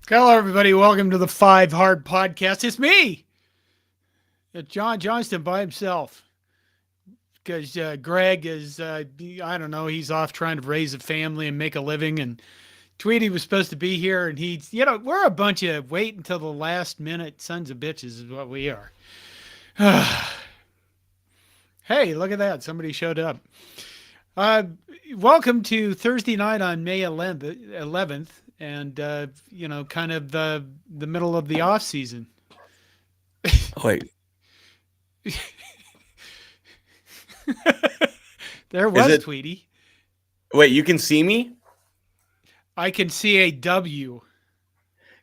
Hello, everybody. Welcome to the Five Hard Podcast. It's me, John Johnston by himself, because Greg is, I don't know, he's off trying to raise a family and make a living. And Tweedy was supposed to be here, and we're a bunch of wait until the last minute sons of bitches is what we are. Hey, look at that. Somebody showed up. Uh, Welcome to Thursday night on May 11th, and kind of the middle of the off season. Oh, wait, There is was it? Tweety. Wait, you can see me? I can see a W.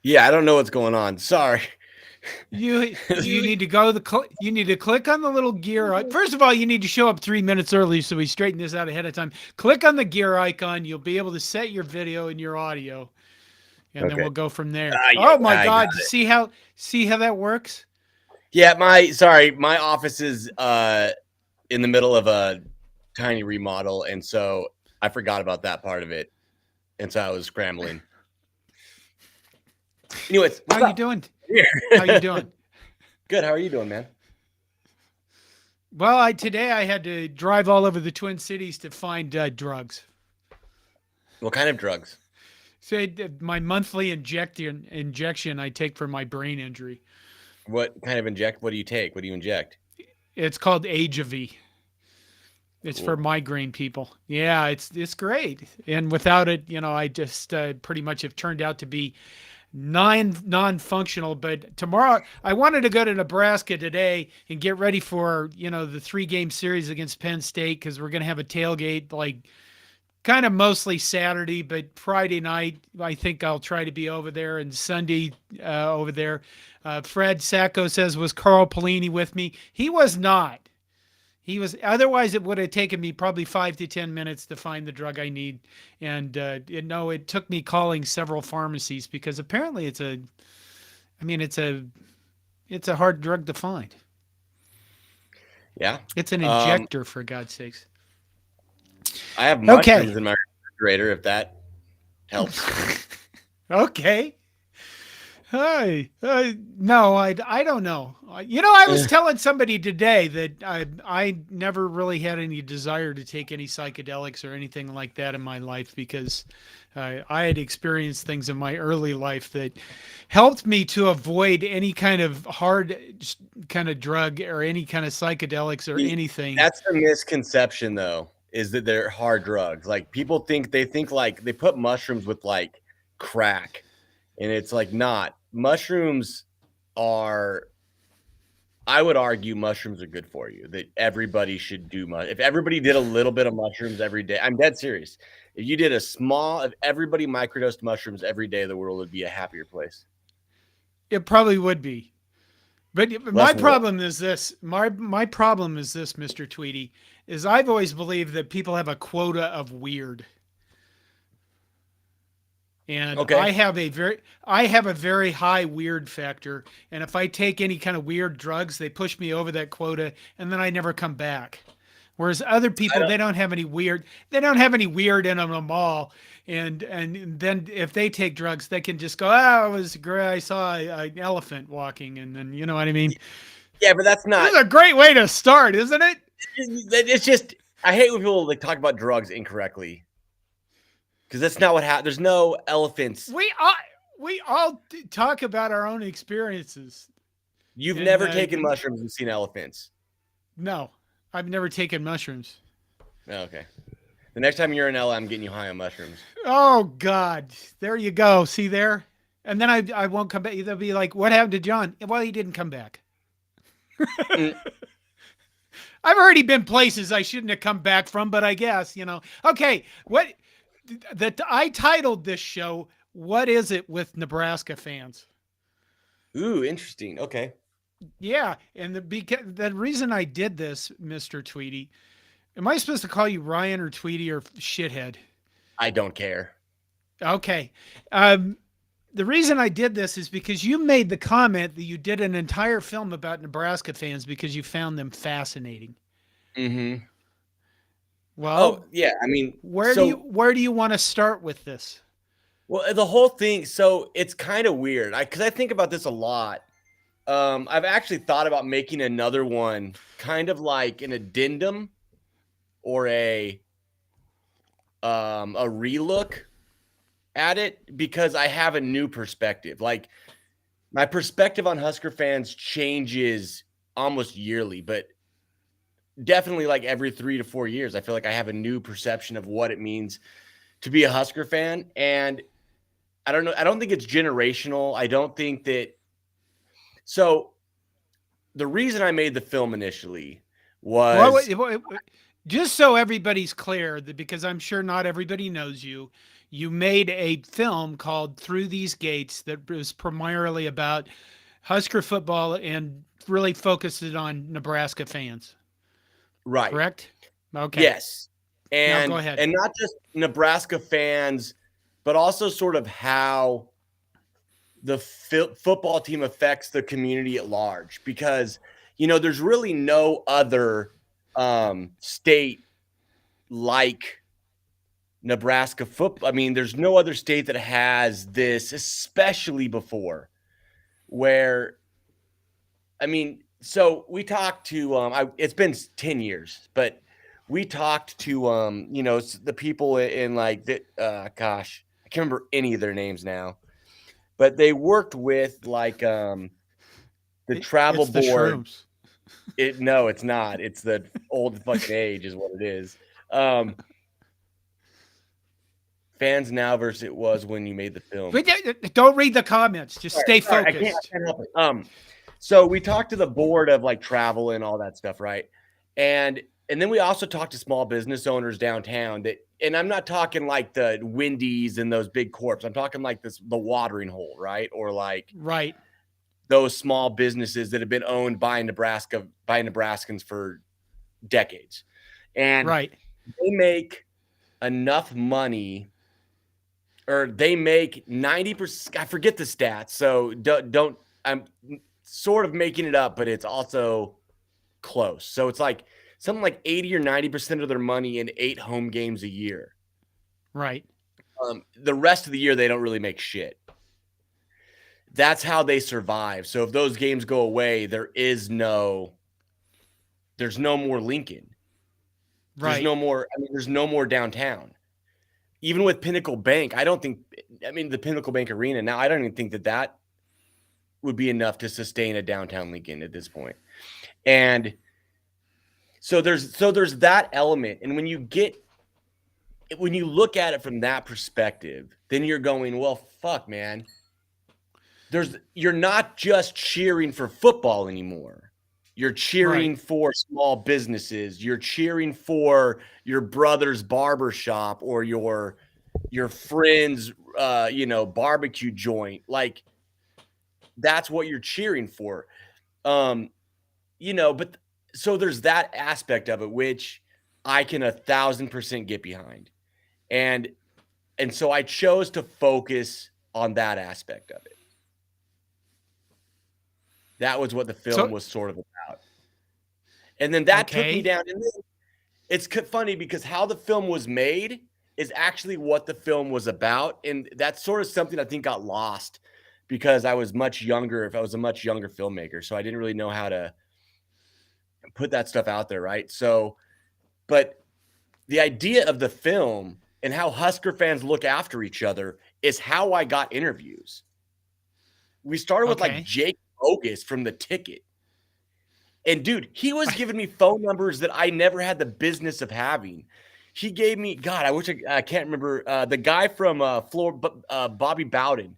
Yeah, I don't know what's going on. Sorry. You need to go you need to click on the little gear. First of all, you need to show up 3 minutes early so we straighten this out ahead of time. Click on the gear icon. You'll be able to set your video and your audio, and then Okay. we'll go from there. Yeah, Oh my I God! got it. See how that works? Yeah, my office is in the middle of a tiny remodel, and so I forgot about that part of it, and so I was scrambling. Anyways, How you doing? Here. How you doing? Good. How are you doing, man? Well, today I had to drive all over the Twin Cities to find drugs. What kind of drugs? So my monthly injection I take for my brain injury. What kind of inject? What do you take? What do you inject? It's called Agivy. It's for Cool. migraine people. Yeah, it's great. And without it, I just pretty much have turned out to be non-functional. But tomorrow, I wanted to go to Nebraska today and get ready for the 3-game series against Penn State, because we're going to have a tailgate like kind of mostly Saturday, but Friday night I think I'll try to be over there, and Sunday over there. Fred Sacco says, was Carl Pelini with me? He was not. He was. Otherwise, it would have taken me probably 5 to 10 minutes to find the drug I need. And it took me calling several pharmacies, because apparently it's a hard drug to find. Yeah. It's an injector, for God's sakes. I have Okay. mushrooms in my refrigerator, if that helps. Okay. Hi. No, I don't know. I was telling somebody today that I never really had any desire to take any psychedelics or anything like that in my life, because I had experienced things in my early life that helped me to avoid any kind of hard kind of drug or any kind of psychedelics or anything. That's the misconception, though, is that they're hard drugs. Like, people think like they put mushrooms with like crack, and it's like not. Mushrooms are, I would argue, mushrooms are good for you. That everybody should do. If everybody did a little bit of mushrooms every day, I'm dead serious. If you did if everybody microdosed mushrooms every day, the world would be a happier place. It probably would be. But my Less problem is this. My problem is this, Mr. Tweedy, is I've always believed that people have a quota of weird. And Okay. I have a very high weird factor. And if I take any kind of weird drugs, they push me over that quota, and then I never come back. Whereas other people, they don't have any weird in them all. And then if they take drugs, they can just go, oh, it was great. I saw an elephant walking. And then, you know what I mean? Yeah, but that's not. This is a great way to start, isn't it? It's just, I hate when people like talk about drugs incorrectly, because that's not what happened. There's no elephants. We all talk about our own experiences. You've never taken mushrooms and seen elephants. No, I've never taken mushrooms. Oh, okay. The next time you're in LA, I'm getting you high on mushrooms. Oh God, there you go. See there? And then I won't come back. They'll be like, what happened to John? Well, he didn't come back. I've already been places I shouldn't have come back from, but I guess, Okay, I titled this show, What Is It with Nebraska Fans? Ooh, interesting. Okay. Yeah, and the reason I did this, Mr. Tweedy, am I supposed to call you Ryan or Tweedy or shithead? I don't care. Okay. The reason I did this is because you made the comment that you did an entire film about Nebraska fans because you found them fascinating. Mm-hmm. Well, yeah. I mean, where do you want to start with this? Well, the whole thing, so it's kind of weird. Because I think about this a lot. I've actually thought about making another one, kind of like an addendum or a relook at it, because I have a new perspective. Like, my perspective on Husker fans changes almost yearly, but definitely like every 3 to 4 years. I feel like I have a new perception of what it means to be a Husker fan. And I don't know. I don't think it's generational. I don't think that. So the reason I made the film initially Well, was just so everybody's clear, because I'm sure not everybody knows you, you made a film called Through These Gates that was primarily about Husker football and really focuses on Nebraska fans. right. Correct? Okay. Yes. Now go ahead. And not just Nebraska fans, but also sort of how the football team affects the community at large, because there's really no other state like Nebraska football. I mean, there's no other state that has this, especially before, where, I mean, so we talked to it's been 10 years, but we talked to the people in like the gosh, I can't remember any of their names now, but they worked with like the travel It's the board. shrooms. No, it's not. It's the old fucking age is what it is. Fans now versus it was when you made the film. Don't read the comments. Just stay Sorry, focused. I can't help it. So we talked to the board of like travel and all that stuff, right? And then we also talked to small business owners downtown and I'm not talking like the Wendy's and those big corps. I'm talking like the watering hole, right? Or like Right. those small businesses that have been owned by Nebraskans for decades. And Right. they make enough money, or they make 90%. I forget the stats. So don't I'm sort of making it up, but it's also close. So it's like something like 80 or 90% of their money in 8 home games a year. Right. The rest of the year, they don't really make shit. That's how they survive. So if those games go away, there's no more Lincoln. There's Right. no more. I mean, there's no more downtown. Even with Pinnacle Bank, I don't think. I mean, the Pinnacle Bank Arena now, I don't even think that would be enough to sustain a downtown Lincoln at this point. And so there's that element. And when you look at it from that perspective, then you're going, well, fuck, man. You're not just cheering for football anymore. You're cheering for small businesses. You're cheering for your brother's barber shop or your friend's barbecue joint. Like, that's what you're cheering for. But so there's that aspect of it, which I can 1,000% get behind. And so I chose to focus on that aspect of it. That was what the film was sort of about. And then that took me down. And then it's funny because how the film was made is actually what the film was about. And that's sort of something I think got lost because I was much younger. If I was a much younger filmmaker, so I didn't really know how to put that stuff out there. Right. So, but the idea of the film and how Husker fans look after each other is how I got interviews. We started with like Jake Bogus from The Ticket. And dude, he was giving me phone numbers that I never had the business of having. He gave me, God, I wish I can't remember the guy from Bobby Bowden.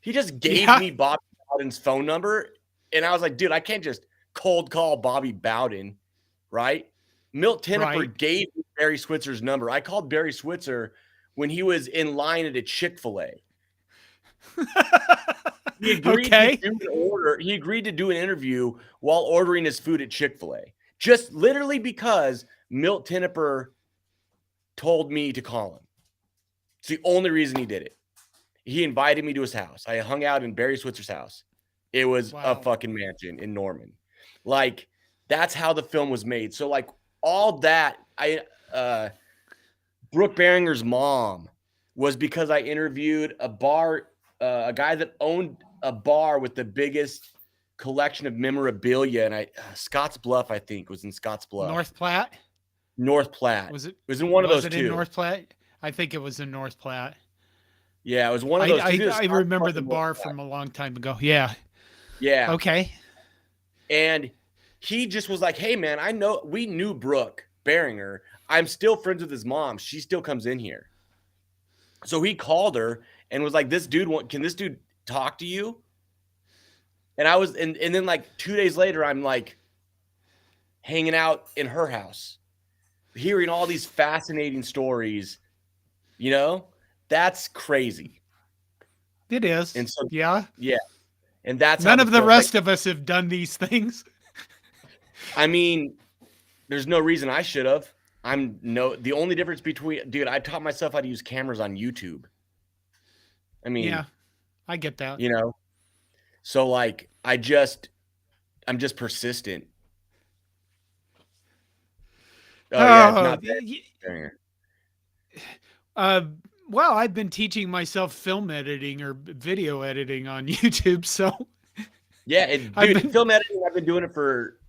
He just gave me Bobby Bowden's phone number. And I was like, dude, I can't just cold call Bobby Bowden, right? Milt Tennifer gave me Barry Switzer's number. I called Barry Switzer when he was in line at a Chik-Fil-A. He agreed to do an order. He agreed to do an interview while ordering his food at Chik-Fil-A, just literally because Milt Tennifer told me to call him. It's the only reason he did it. He invited me to his house. I hung out in Barry Switzer's house. It was a fucking mansion in Norman. Like, that's how the film was made. So, like, all that, Brooke Behringer's mom was because I interviewed a guy that owned a bar with the biggest collection of memorabilia, and Scotts Bluff, I think, was in Scotts Bluff. North Platte? North Platte. Was it? It was in one of those Was it two. in North Platte? I think it was in North Platte. Yeah, it was one of those two. I remember the bar from a long time ago. Yeah. Yeah. Okay. And he just was like, hey, man, we knew Brooke Beringer. I'm still friends with his mom. She still comes in here. So he called her and was like, can this dude talk to you? And I was, and then like 2 days later, I'm like hanging out in her house, hearing all these fascinating stories, that's crazy. It is. And so, yeah. And that's none of the rest of us have done these things. I mean, there's no reason I should have. The only difference between, dude, I taught myself how to use cameras on YouTube. I mean, yeah, I get that. So like, I'm just persistent. Oh yeah, it's not well, I've been teaching myself film editing or video editing on YouTube, so yeah, film editing. I've been doing it for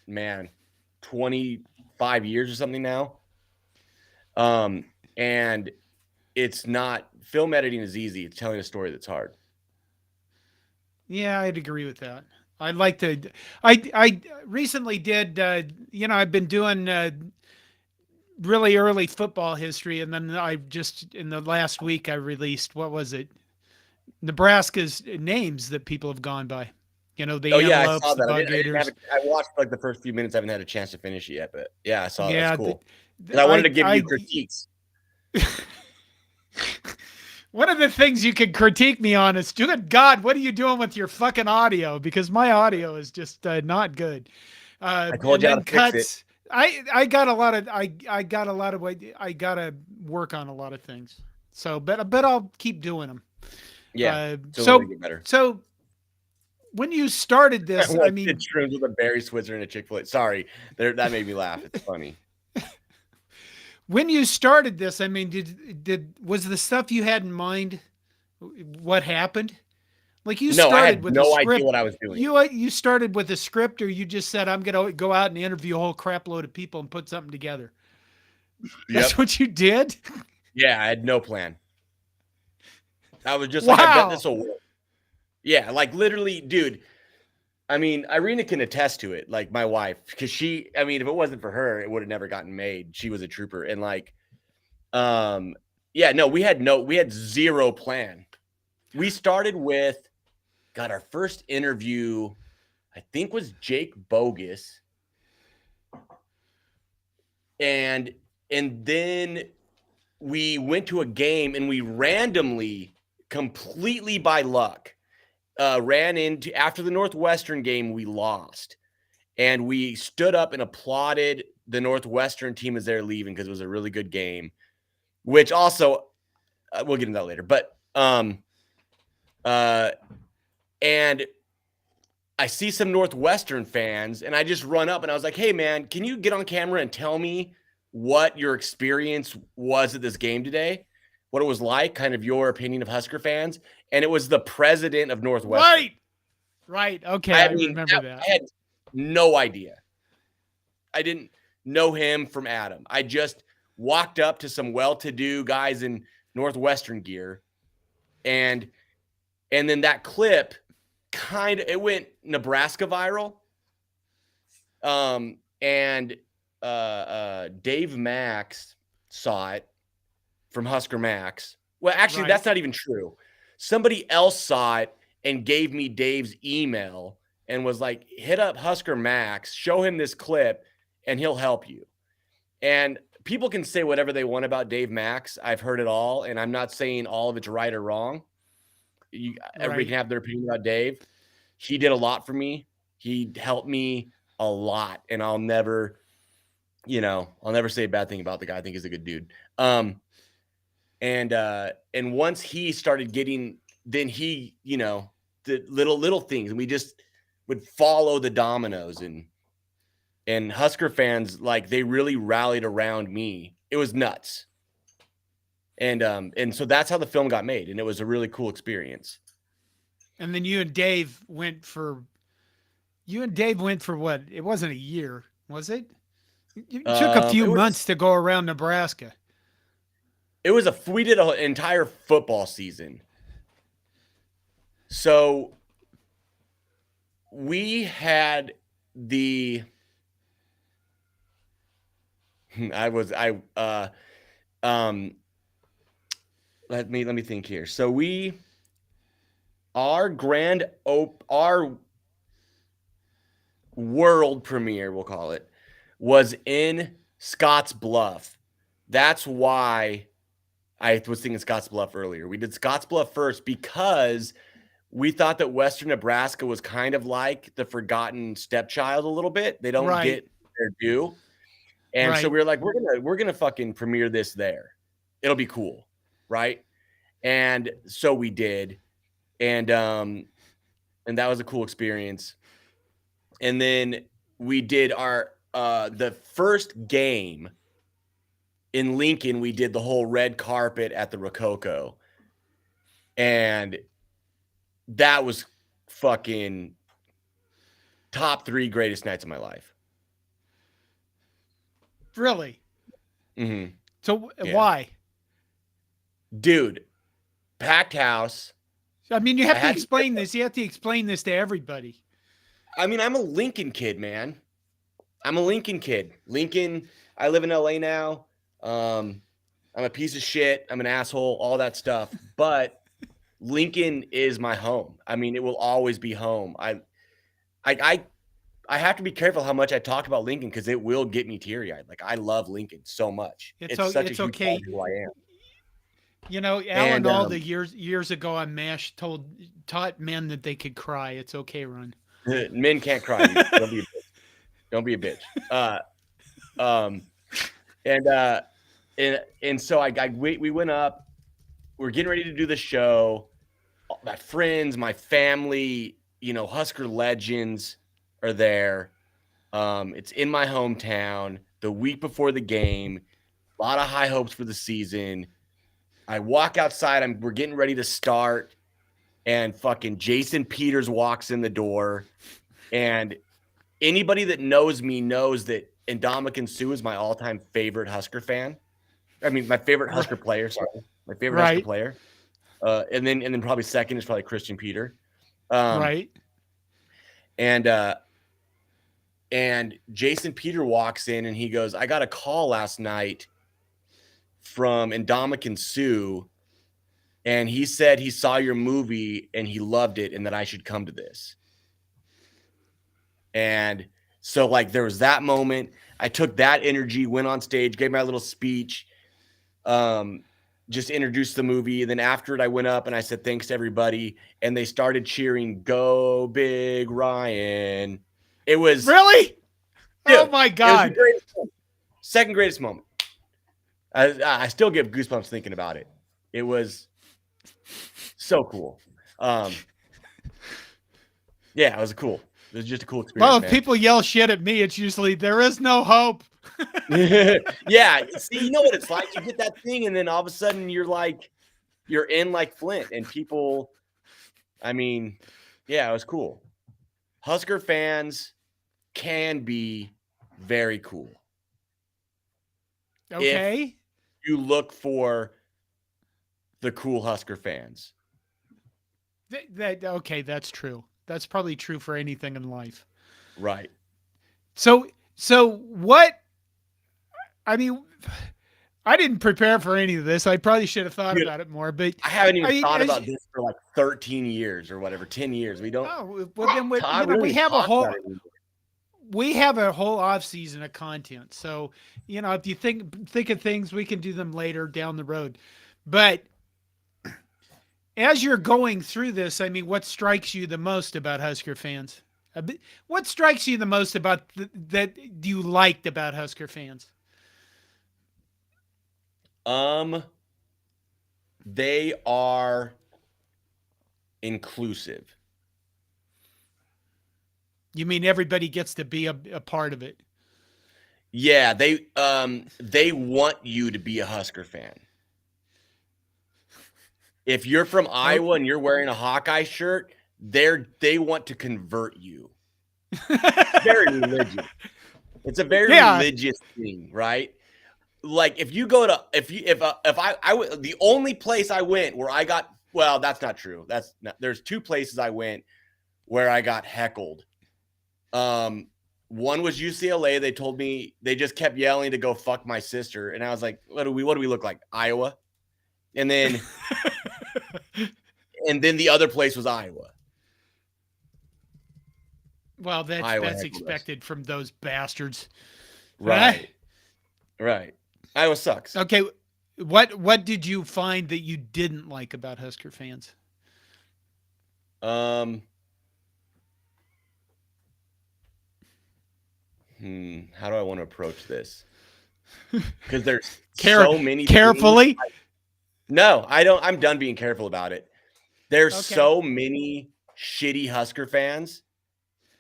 25 years or something now. And it's not, film editing is easy. It's telling a story that's hard. Yeah, I'd agree with that. I'd like to. I recently did. I've been doing really early football history, and then I just in the last week I released, what was it? Nebraska's names that people have gone by. The antelopes, I saw that. the bug gators. I watched like the first few minutes. I haven't had a chance to finish it yet, but yeah, I saw that. That's cool. I wanted to give you critiques. One of the things you can critique me on is, good God, what are you doing with your fucking audio? Because my audio is just not good. I told you how to fix it. I gotta work on a lot of things. So, but I'll keep doing them. Yeah. So get better. So when you started this, I mean, shrooms with a Barry Switzer and a Chik-Fil-A. Sorry, that made me laugh. It's funny. When you started this, I mean, was the stuff you had in mind what happened? Like you started with no idea what I was doing. You started with a script, or you just said, I'm going to go out and interview a whole crap load of people and put something together? That's what you did? Yeah, I had no plan. I was just like, I bet this will work. Yeah, like literally, dude. I mean, Irina can attest to it, like my wife, because if it wasn't for her, it would have never gotten made. She was a trooper. And like, we had zero plan. We started with, our first interview, I think, was Jake Bogus. And then we went to a game and we randomly, completely by luck, ran into, after the Northwestern game, we lost. And we stood up and applauded the Northwestern team as they're leaving because it was a really good game, which also, we'll get into that later. But, and I see some Northwestern fans and I just run up and I was like, hey man, can you get on camera and tell me what your experience was at this game today? What it was like, kind of your opinion of Husker fans. And it was the president of Northwestern. Right. Okay. I remember that. I had no idea. I didn't know him from Adam. I just walked up to some well-to-do guys in Northwestern gear. And then that clip it went Nebraska viral. And Dave Max saw it from Husker Max. Well, actually, that's not even true. Somebody else saw it and gave me Dave's email and was like, hit up Husker Max, show him this clip, and he'll help you. And people can say whatever they want about Dave Max. I've heard it all, and I'm not saying all of it's right or wrong. Everybody can have their opinion about Dave. He did a lot for me. He helped me a lot, and I'll never say a bad thing about the guy. I think he's a good dude. And once he started getting, then he, the little things, and we just would follow the dominoes, and Husker fans, like, they really rallied around me. It was nuts. And so that's how the film got made, and it was a really cool experience. And then you and Dave went for what? It wasn't a year, was it? You took a few months to go around Nebraska. We did an entire football season. So we had the let me think here. So our world premiere, we'll call it, was in Scotts Bluff. That's why I was thinking Scotts Bluff earlier. We did Scotts Bluff first because we thought that Western Nebraska was kind of like the forgotten stepchild a little bit. They don't get their due. And so we were like, we're gonna fucking premiere this there. It'll be cool, right? And so we did. And that was a cool experience. And then we did our the first game in Lincoln. We did the whole red carpet at the Rococo, and that was fucking top 3 greatest nights of my life. Really? Mm-hmm. So why? Dude, packed house. I mean, you have to explain this. You have to explain this to everybody. I mean, I'm a Lincoln kid, man. I'm a Lincoln kid. Lincoln, I live in LA now. I'm a piece of shit. I'm an asshole, all that stuff. But Lincoln is my home. I mean, it will always be home. I have to be careful how much I talk about Lincoln because it will get me teary-eyed. Like, I love Lincoln so much. It's such a huge part of who I am. You know, Alan, all the years ago on MASH taught men that they could cry. It's okay, Ron. Men can't cry. Don't be a bitch. And so we went up. We're getting ready to do the show. My friends, my family, Husker legends are there. It's in my hometown. The week before the game, a lot of high hopes for the season. I walk outside. We're getting ready to start, and fucking Jason Peters walks in the door. And anybody that knows me knows that Ndamukong Suh is my all-time favorite Husker fan. I mean, my favorite Husker player. Sorry, my favorite Husker player. And then probably second is probably Christian Peter. Right. And Jason Peter walks in and he goes, "I got a call last night from Ndamukong Suh, and he said he saw your movie and he loved it and that I should come to this." And so, like, there was that moment. I took that energy, went on stage, gave my little speech, just introduced the movie. And then after it, I went up and I said, "Thanks to everybody." And they started cheering, "Go Big Ryan." It was really, dude, oh my God. It was the second greatest moment. I still get goosebumps thinking about it. It was so cool. Yeah, it was cool. It was just a cool experience. Well, if people yell shit at me, it's usually there is no hope. Yeah. See, you know what it's like. You get that thing, and then all of a sudden you're in like Flint, and people. I mean, yeah, it was cool. Husker fans can be very cool. Okay. If you look for the cool Husker fans. Okay, that's true. That's probably true for anything in life. Right. So what, I mean, I didn't prepare for any of this. I probably should have thought about it more, but I haven't even thought about this for like 13 years or whatever, 10 years. We don't. Oh, well, then we have a whole off season of content. So, if you think of things, we can do them later down the road. But as you're going through this, I mean, what strikes you the most about Husker fans? What strikes you the most about that you liked about Husker fans? They are inclusive. You mean everybody gets to be a part of it? Yeah, they want you to be a Husker fan. If you're from Iowa and you're wearing a Hawkeye shirt, they want to convert you. It's very religious. It's a very Yeah. religious thing, right? Like if you go to the only place I went where I got, well, that's not true. There's two places I went where I got heckled. One was UCLA. They told me, they just kept yelling to go fuck my sister, and I was like, what do we look like? Iowa? And then the other place was Iowa. Well, that's expected from those bastards. Right. Right. Iowa sucks. Okay. What did you find that you didn't like about Husker fans? How do I want to approach this? Because there's so many carefully. No, I don't. I'm done being careful about it. There's so many shitty Husker fans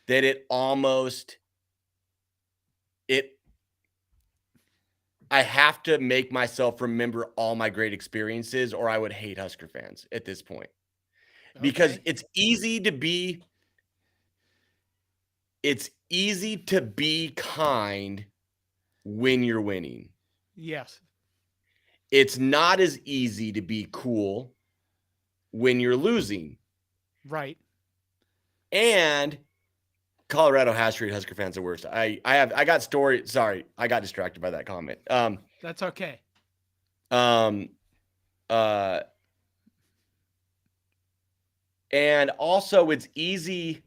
that I have to make myself remember all my great experiences, or I would hate Husker fans at this point. Because it's easy to be kind when you're winning. Yes. It's not as easy to be cool when you're losing. Right. And Colorado has treated Husker fans the worst. I got story. Sorry, I got distracted by that comment. That's okay. And also it's easy.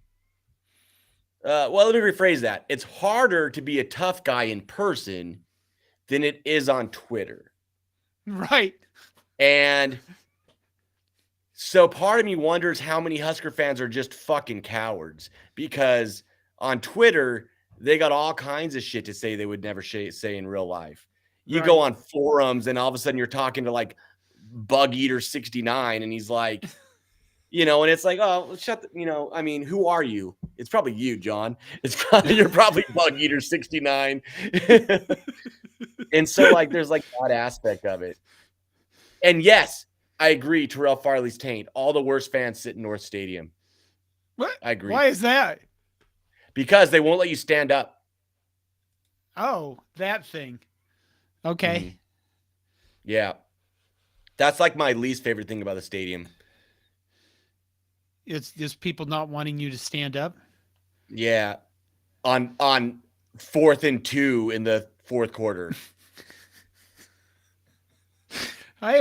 Well, let me rephrase that. It's harder to be a tough guy in person than it is on Twitter. Right. And so part of me wonders how many Husker fans are just fucking cowards, because on Twitter, they got all kinds of shit to say they would never say in real life. You go on forums and all of a sudden you're talking to like Bug Eater 69 and he's like, and it's like, oh, I mean, who are you? It's probably you, John. You're probably Bug Eater 69. And so like, there's like that aspect of it. And yes, I agree. Terrell Farley's taint. All the worst fans sit in North Stadium. What? I agree. Why is that? Because they won't let you stand up. Oh, that thing. Okay. Mm-hmm. Yeah. That's like my least favorite thing about the stadium. It's just people not wanting you to stand up. Yeah. On 4th and 2 in the fourth quarter. I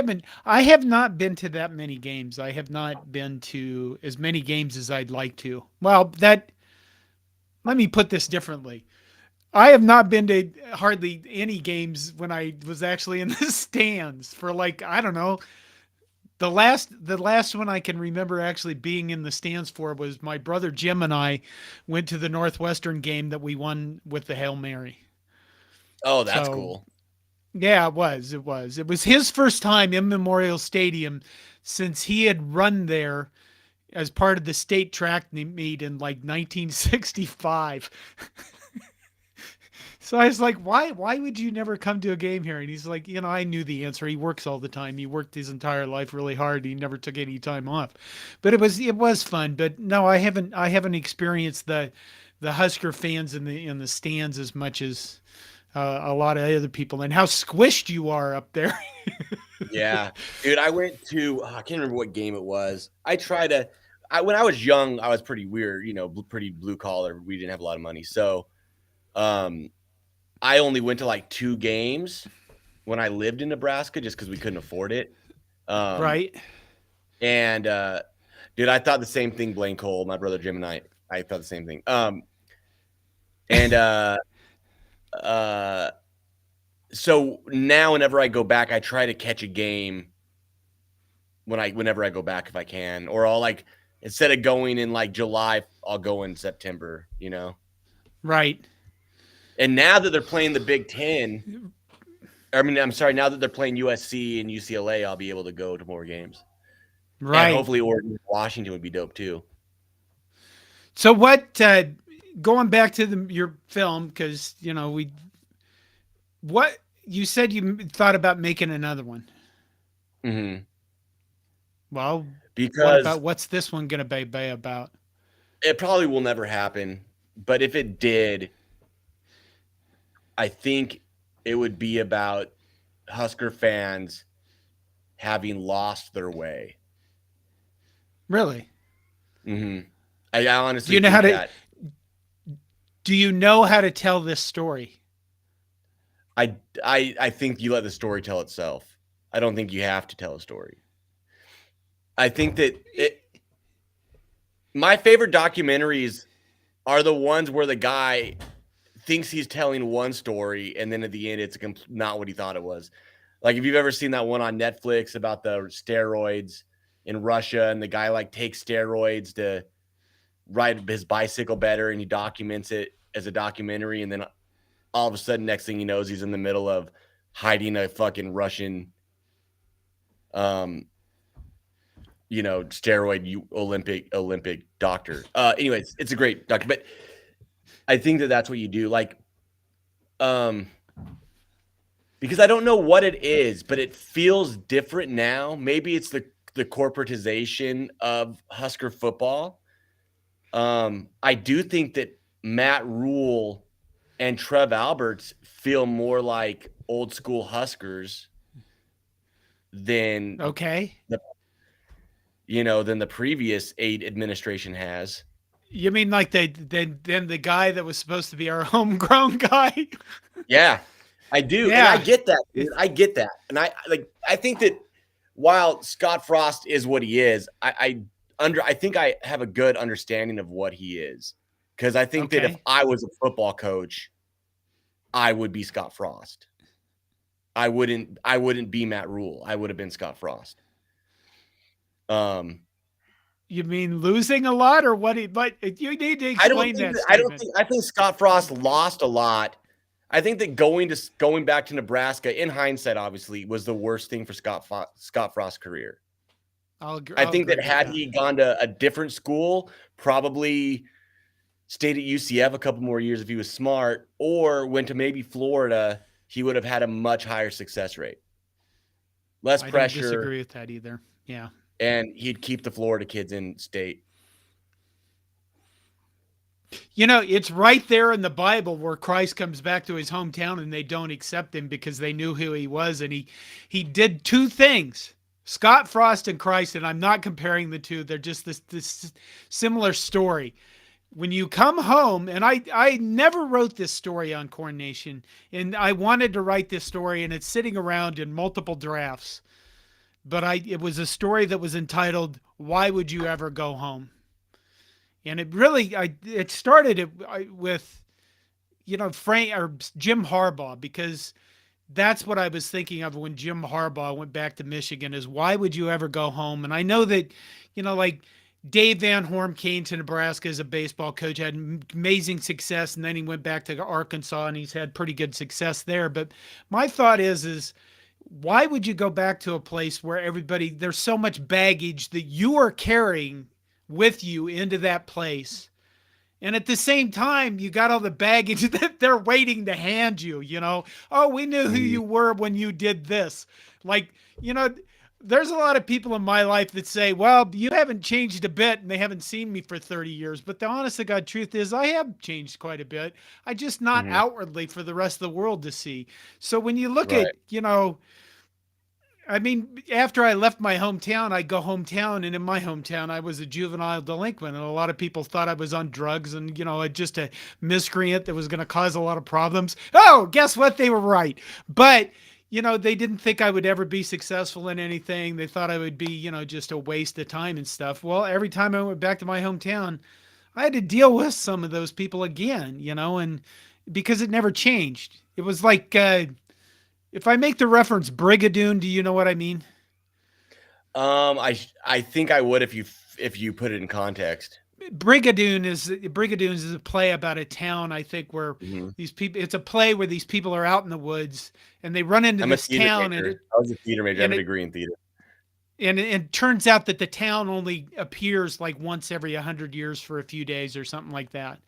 have not been to that many games. I have not been to as many games as I'd like to. Well, let me put this differently. I have not been to hardly any games when I was actually in the stands for like, I don't know. The last one I can remember actually being in the stands for was my brother Jim and I went to the Northwestern game that we won with the Hail Mary. Oh, that's cool. Yeah, it was. It was his first time in Memorial Stadium since he had run there as part of the state track meet in like 1965. So I was like, why would you never come to a game here? And he's like, I knew the answer. He works all the time. He worked his entire life really hard. He never took any time off. But it was fun. But no, I haven't experienced the Husker fans in the stands as much as a lot of other people, and how squished you are up there. Yeah, dude, I went to, I can't remember what game it was. When I was young, I was pretty weird, pretty blue collar. We didn't have a lot of money. So, I only went to like 2 games when I lived in Nebraska just because we couldn't afford it. Right. And, dude, I thought the same thing, Blaine Cole, my brother Jim and I thought the same thing. So now whenever I go back, I try to catch a game whenever I go back if I can, or I'll like, instead of going in like July, I'll go in September, Right. And now that they're playing the Big Ten, now that they're playing USC and UCLA, I'll be able to go to more games. Right. And hopefully Oregon, Washington would be dope too. So what, going back to your film, because, what you said you thought about making another one. Mm-hmm. Well, what because about what's this one going to be about? it probably will never happen. But if it did, I think it would be about Husker fans having lost their way. Really? Hmm. I Do honestly you know how think to that. do you know how to tell this story? I think you let the story tell itself. I don't think you have to tell a story. I think that my favorite documentaries are the ones where the guy thinks he's telling one story and then at the end it's not what he thought it was. Like if you've ever seen that one on Netflix about the steroids in Russia and the guy like takes steroids to ride his bicycle better and he documents it as a documentary and then all of a sudden next thing he knows he's in the middle of hiding a fucking Russian steroid Olympic doctor. Anyways, it's a great doctor, but I think that that's what you do. Like, because I don't know what it is, but it feels different now. Maybe it's the corporatization of Husker football. I do think that Matt Rule and Trev Alberts feel more like old school Huskers than Okay. than the previous 8 administration has. You mean like then the guy that was supposed to be our homegrown guy? Yeah, I do. And I Yeah. get that. Dude. I get that. And I think that while Scott Frost is what he is, I think I have a good understanding of what he is. Because I think that if Okay. I was a football coach, I would be Scott Frost. I wouldn't be Matt Rule. I would have been Scott Frost. You mean losing a lot or what? But you need to explain that statement. I think Scott Frost lost a lot. I think that going back to Nebraska, in hindsight, obviously, was the worst thing for Scott Frost's career. I think that had he gone to a different school, probably stayed at UCF a couple more years if he was smart, or went to maybe Florida, he would have had a much higher success rate. Less pressure. I don't disagree with that either. Yeah. And he'd keep the Florida kids in state. It's right there in the Bible where Christ comes back to his hometown and they don't accept him because they knew who he was. And he did two things, Scott Frost and Christ. And I'm not comparing the two. They're just this similar story. When you come home, and I never wrote this story on Corn Nation, and I wanted to write this story, and it's sitting around in multiple drafts. But it was a story that was entitled, "Why Would You Ever Go Home?" And it started with, Frank or Jim Harbaugh, because that's what I was thinking of when Jim Harbaugh went back to Michigan is why would you ever go home? And I know that, like Dave Van Horn came to Nebraska as a baseball coach, had amazing success, and then he went back to Arkansas and he's had pretty good success there. But my thought is why would you go back to a place where there's so much baggage that you are carrying with you into that place? And at the same time, you got all the baggage that they're waiting to hand you, Oh, we knew who you were when you did this. Like, there's a lot of people in my life that say, well, you haven't changed a bit and they haven't seen me for 30 years. But the honest to God truth is I have changed quite a bit. I just not outwardly for the rest of the world to see. So when you look at, after I left my hometown, I go hometown, and in my hometown, I was a juvenile delinquent, and a lot of people thought I was on drugs and, just a miscreant that was going to cause a lot of problems. Oh, guess what? They were right. But, they didn't think I would ever be successful in anything. They thought I would be, just a waste of time and stuff. Well, every time I went back to my hometown, I had to deal with some of those people again, and because it never changed. It was like, if I make the reference Brigadoon, do you know what I mean? I think I would if you put it in context. Brigadoons is a play about a town, I think, where these people. It's a play where these people are out in the woods and they run into this town. I was a theater major. I have a degree in theater. And it turns out that the town only appears like once every 100 years for a few days or something like that.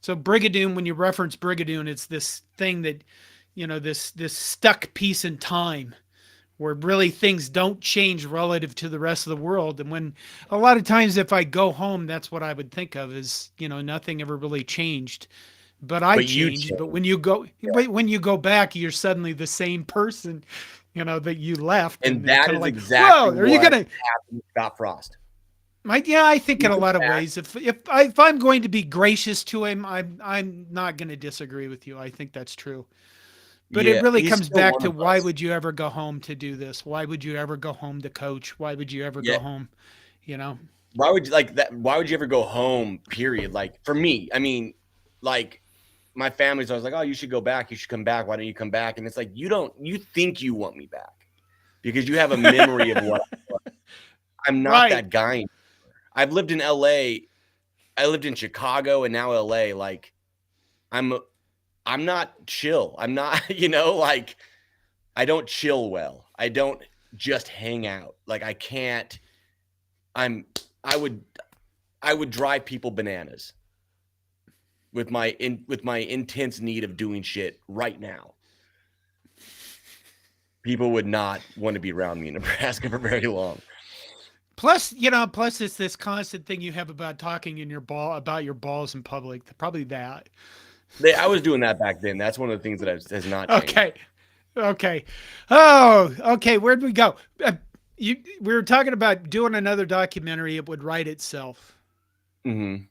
So Brigadoon, when you reference Brigadoon, it's this thing that, this stuck piece in time where really things don't change relative to the rest of the world. And when a lot of times, if I go home, that's what I would think of is, nothing ever really changed, but I But you changed. But change. when you go back, you're suddenly the same person, that you left. And And it's that kind of is like, exactly whoa, are you what going to, happened with Scott Frost. yeah, I think He in a went lot of back. ways, if I'm going to be gracious to him, I'm not going to disagree with you. I think that's true. But it Yeah, really he's comes still back one to of why us. would you ever go home to do this? Why would you ever go home to coach? Why would you ever Yeah. go home? You know? Why would you like that? Why would you ever go home? Period. Like for me, I mean, like my family's always like, "Oh, you should go back. You should come back. Why don't you come back?" And it's like you think you want me back because you have a memory of what I was. I'm not Right. that guy anymore. I've lived in LA. I lived in Chicago and now LA. Like I'm I'm not chill. I'm not, like I don't chill well. I don't just hang out. Like I can't. I'm. I would. I would drive people bananas with my intense need of doing shit right now. People would not want to be around me in Nebraska for very long. Plus it's this constant thing you have about talking about your balls in public. Probably that. I was doing that back then. That's one of the things that has not changed. Okay. Okay. Oh, okay. Where'd we go? We were talking about doing another documentary. It would write itself. Mm-hmm.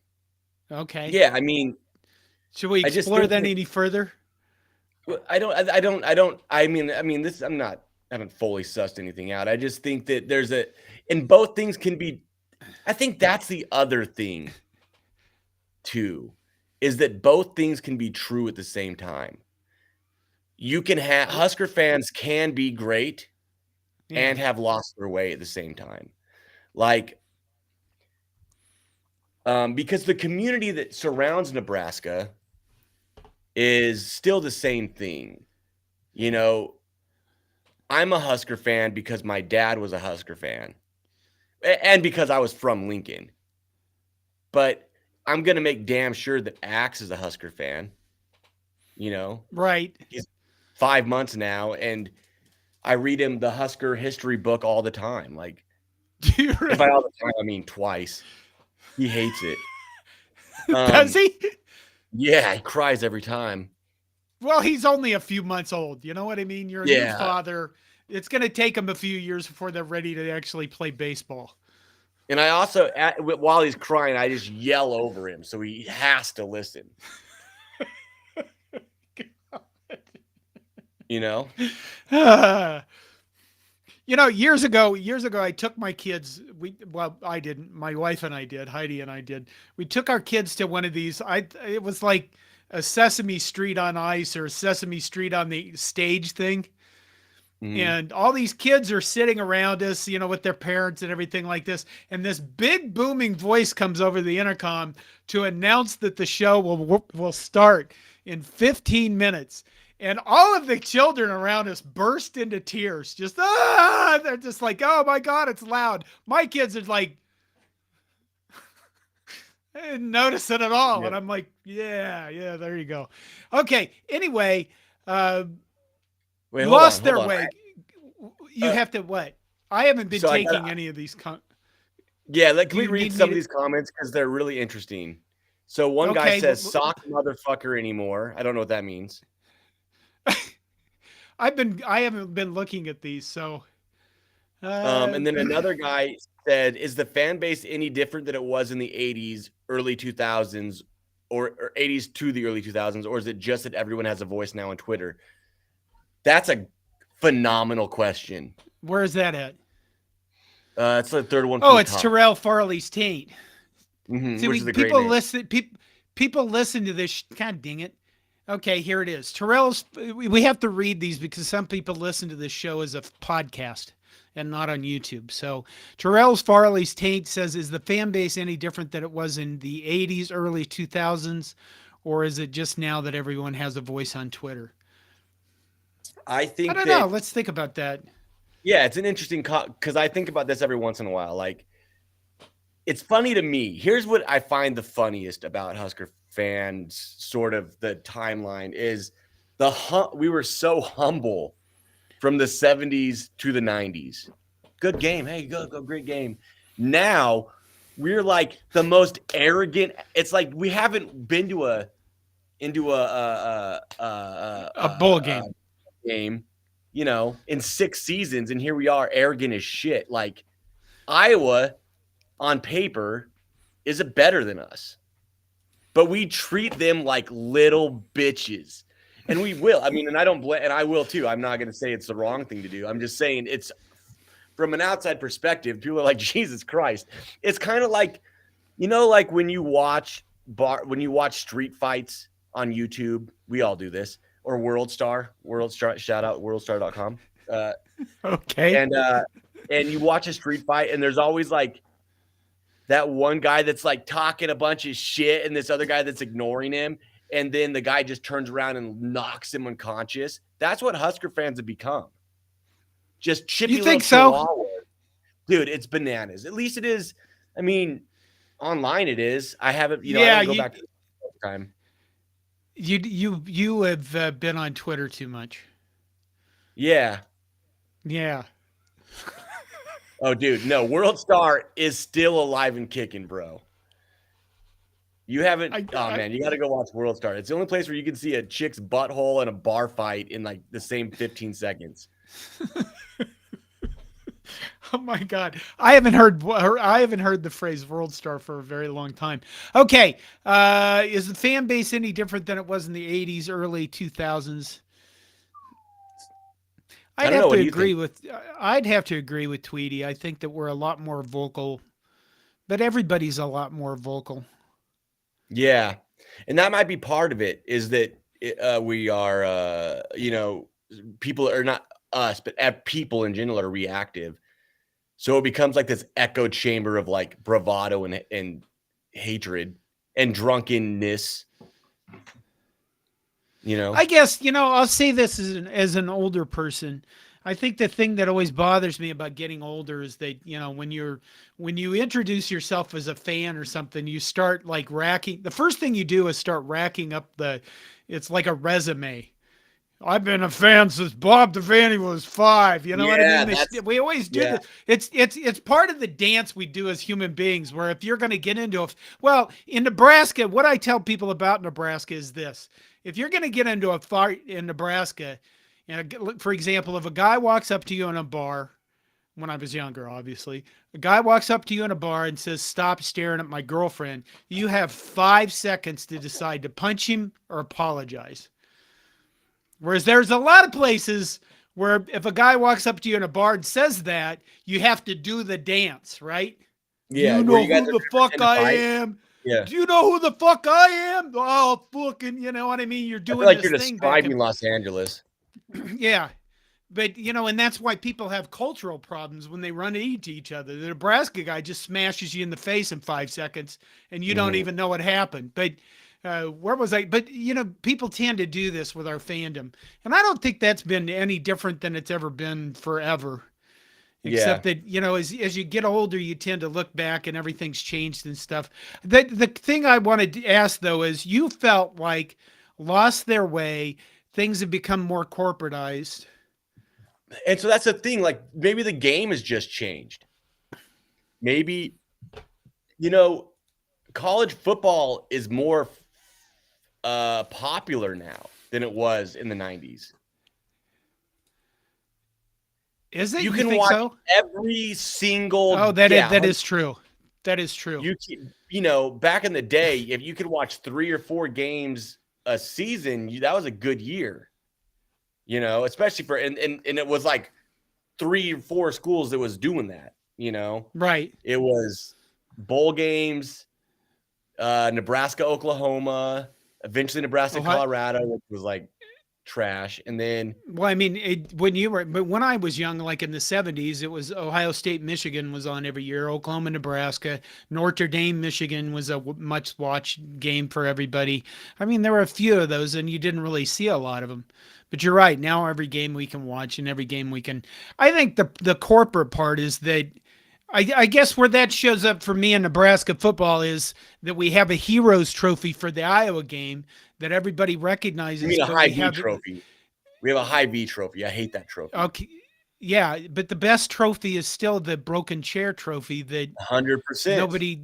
Okay. Yeah, I mean, Should we I just explore think that that any further? this. I haven't fully sussed anything out. I just think that and both things can be. I think that's the other thing too, is that both things can be true at the same time. You can have Husker fans can be great and Yeah. have lost their way at the same time. Like, because the community that surrounds Nebraska is still the same thing. You know, I'm a Husker fan because my dad was a Husker fan and because I was from Lincoln. But I'm going to make damn sure that Axe is a Husker fan. Right. He's 5 months now, and I read him the Husker history book all the time. Like, and by all the time, I mean twice. He hates it. Does he? Yeah, he cries every time. Well, he's only a few months old. You know what I mean? You're a new Yeah. father. It's going to take him a few years before they're ready to actually play baseball. And I also, while he's crying, I just yell over him, so he has to listen. Years ago, I took my kids. I didn't. My wife and I did. Heidi and I did. We took our kids to one of these. It was like a Sesame Street on ice or a Sesame Street on the stage thing. Mhm. And all these kids are sitting around us, with their parents and everything like this. And this big booming voice comes over the intercom to announce that the show will start in 15 minutes. And all of the children around us burst into tears. They're just like, oh my God, it's loud. My kids are like, I didn't notice it at all. Yeah. And I'm like, yeah, there you go. Okay. Anyway, Wait, lost hold their on. way. You have to what? I haven't been So taking any of these. Yeah, can Do we you read need some me of these comments because they're really interesting. So one guy Okay, says, well, "Sock motherfucker anymore." I don't know what that means. I haven't been looking at these, so. And then another guy said, "Is the fan base any different than it was in the '80s, early 2000s, or '80s to the early 2000s, or is it just that everyone has a voice now on Twitter?" That's a phenomenal question. Where is that at? It's the third one. Oh, From it's the top. Terrell Farley's taint. See, Which is a great people name. listen. People listen to this. God dang it. Okay, here it is. Terrell's. We have to read these because some people listen to this show as a podcast and not on YouTube. So Terrell's Farley's taint says, "Is the fan base any different than it was in the '80s, early 2000s, or is it just now that everyone has a voice on Twitter?" I think don't that know. Let's think about that. Yeah, it's an interesting because I think about this every once in a while. Like, it's funny to me. Here's what I find the funniest about Husker fans, sort of the timeline is we were so humble from the 70s to the 90s. Good game. Hey, go, great game. Now we're like the most arrogant. It's like we haven't been to a bowl game. Game, you know, in 6 seasons, and here we are, arrogant as shit. Like Iowa, on paper, is better than us, but we treat them like little bitches, and we will. I mean, and I don't blame, and I will too. I'm not going to say it's the wrong thing to do. I'm just saying it's from an outside perspective. People are like, Jesus Christ. It's kind of like, you know, like when you watch street fights on YouTube. We all do this. Or WorldStar, shout out worldstar.com. Okay. And you watch a street fight, and there's always like that one guy that's like talking a bunch of shit, and this other guy that's ignoring him, and then the guy just turns around and knocks him unconscious. That's what Husker fans have become. Just chippy. You think so? Dude, it's bananas. At least it is. I mean, online it is. I haven't, I don't go back to the time. You have been on Twitter too much. Yeah. Yeah. Oh, dude, no. WorldStar is still alive and kicking, bro. You haven't. Man, you got to go watch WorldStar. It's the only place where you can see a chick's butthole in a bar fight in like the same 15 seconds. Oh my God, I haven't heard the phrase WorldStar for a very long time. Okay, is the fan base any different than it was in the 80s, early 2000s? I'd have to agree with Tweedy. I think that we're a lot more vocal, but everybody's a lot more vocal. Yeah, and that might be part of it. Is that we are, people are not us, but people in general are reactive. So it becomes like this echo chamber of like bravado and hatred and drunkenness. I guess, I'll say this as an older person. I think the thing that always bothers me about getting older is that, when you introduce yourself as a fan or something, you start like the first thing you do is start racking up it's like a resume. I've been a fan since Bob Devaney was 5. You know what I mean? We always do this. It's part of the dance we do as human beings, where if you're going to get into in Nebraska, what I tell people about Nebraska is this. If you're going to get into a fight in Nebraska, for example, if a guy walks up to you in a bar, when I was younger, obviously, a guy walks up to you in a bar and says, "Stop staring at my girlfriend," you have 5 seconds to decide to punch him or apologize. Whereas there's a lot of places where if a guy walks up to you in a bar and says that, you have to do the dance, right? Yeah. You know who the fuck I am? Yeah. Do you know who the fuck I am? Oh, fucking, you know what I mean? You're doing I feel like this you're thing describing Los Angeles. Yeah. But, and that's why people have cultural problems when they run into each other. The Nebraska guy just smashes you in the face in 5 seconds, and you don't even know what happened. But where was I? But, people tend to do this with our fandom. And I don't think that's been any different than it's ever been forever. Except that, as you get older, you tend to look back and everything's changed and stuff. The thing I wanted to ask, though, is you felt like lost their way. Things have become more corporatized. And so that's the thing. Like, maybe the game has just changed. Maybe, college football is more popular now than it was in the 90s. Is it? You can watch every single. Oh, that is true. That is true. Back in the day, if you could watch 3 or 4 games a season, that was a good year. Especially and it was like 3 or 4 schools that was doing that. Right. It was bowl games, Nebraska, Oklahoma, eventually Nebraska, Colorado, which was like trash. And then, when I was young, like in the 70s, it was Ohio State, Michigan was on every year, Oklahoma, Nebraska, Notre Dame, Michigan was a much watched game for everybody. There were a few of those and you didn't really see a lot of them, but you're right. Now every game we can watch and every game we can, I think the corporate part is that I guess where that shows up for me in Nebraska football is that we have a heroes trophy for the Iowa game that everybody recognizes. You mean a high B trophy? We have a high V trophy. I hate that trophy. Okay. Yeah, but the best trophy is still the broken chair trophy that 100%. nobody,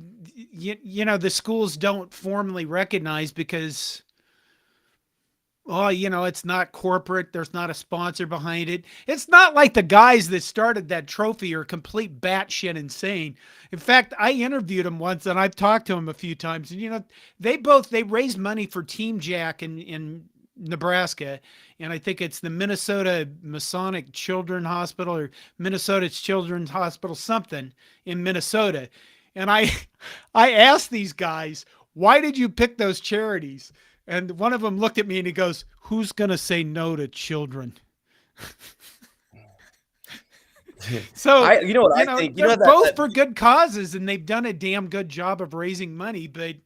the schools don't formally recognize because, well, it's not corporate. There's not a sponsor behind it. It's not like the guys that started that trophy are complete batshit insane. In fact, I interviewed them once and I've talked to them a few times. And, they raised money for Team Jack in Nebraska. And I think it's the Minnesota Masonic Children's Hospital or Minnesota Children's Hospital, something in Minnesota. And I asked these guys, why did you pick those charities? And one of them looked at me and he goes, "Who's going to say no to children?" So, I think? they're both for good causes and they've done a damn good job of raising money. But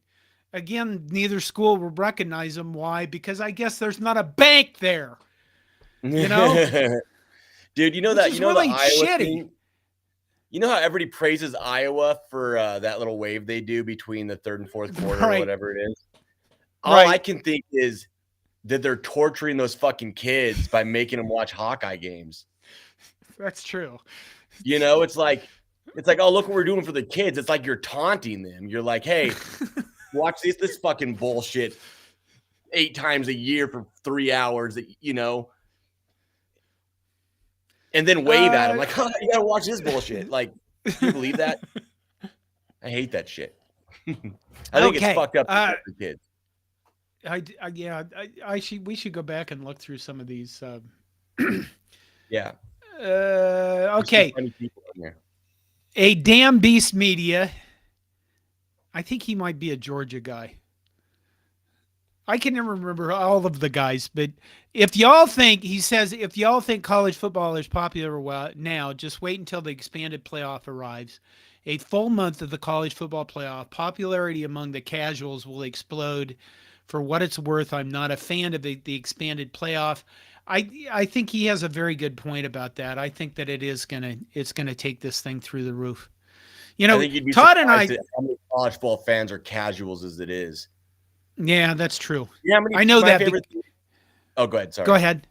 again, neither school will recognize them. Why? Because I guess there's not a bank there. Dude, Which is really the Iowa shitty. thing? You know how everybody praises Iowa for that little wave they do between the third and fourth quarter or whatever it is? All I can think is that they're torturing those fucking kids by making them watch Hawkeye games. That's true. It's like, oh, look what we're doing for the kids. It's like you're taunting them. You're like, hey, watch this fucking bullshit 8 times a year for 3 hours, and then wave at them like, oh, you gotta watch this bullshit. Like, do you believe that? I hate that shit. I think it's fucked up for kids. We should go back and look through some of these. Yeah. Okay. Funny people in there. A Damn Beast Media. I think he might be a Georgia guy. I can never remember all of the guys, but if y'all think college football is popular now, just wait until the expanded playoff arrives. A full month of the college football playoff, popularity among the casuals will explode. For what it's worth, I'm not a fan of the expanded playoff. I think he has a very good point about that. I think that it's gonna take this thing through the roof. I think you'd be Todd and I, how many college football fans are casuals as it is. Yeah, that's true. Yeah, I know that. Oh, go ahead. Sorry. Go ahead.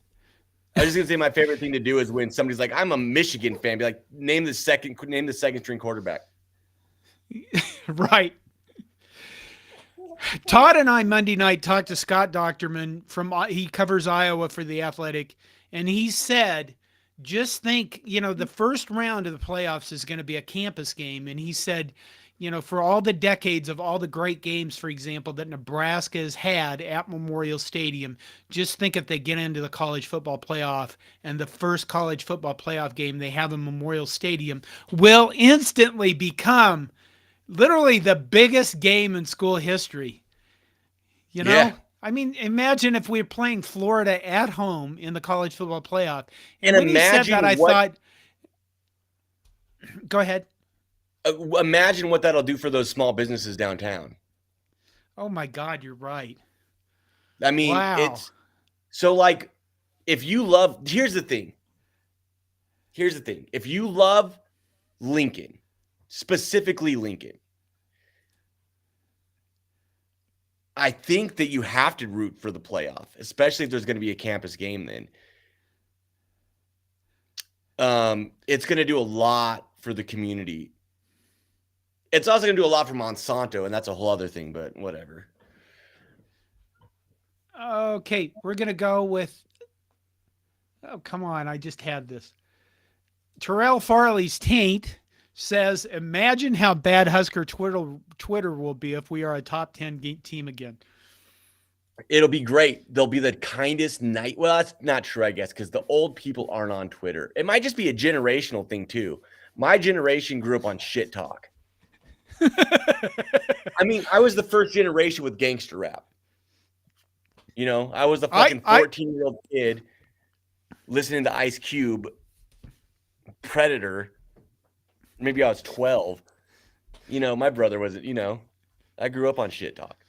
I was just gonna say my favorite thing to do is when somebody's like, "I'm a Michigan fan," be like, name the second string quarterback. Right. Todd and I Monday night talked to Scott Docterman he covers Iowa for The Athletic, and he said, just think, the first round of the playoffs is going to be a campus game. And he said, for all the decades of all the great games, for example, that Nebraska has had at Memorial Stadium, just think if they get into the college football playoff and the first college football playoff game they have in Memorial Stadium will instantly become literally the biggest game in school history. Yeah. I mean, imagine if we were playing Florida at home in the college football playoff. And when he said that, I thought, go ahead. Imagine what that'll do for those small businesses downtown. Oh my God, you're right. I mean, wow. It's so like, here's the thing. If you love Lincoln, specifically Lincoln, I think that you have to root for the playoff, especially if there's going to be a campus game then. It's going to do a lot for the community. It's also going to do a lot for Monsanto, and that's a whole other thing, but whatever. Okay, we're going to go with... Oh, come on, I just had this. Terrell Farley's Taint says, imagine how bad Husker Twitter will be if we are a top 10 team again. It'll be great. They'll be the kindest night. Well, that's not true, I guess, because the old people aren't on Twitter. It might just be a generational thing, too. My generation grew up on shit talk. I mean, I was the first generation with gangster rap. I was the fucking 14-year-old kid listening to Ice Cube, Predator. Maybe I was 12. My brother wasn't, I grew up on shit talk.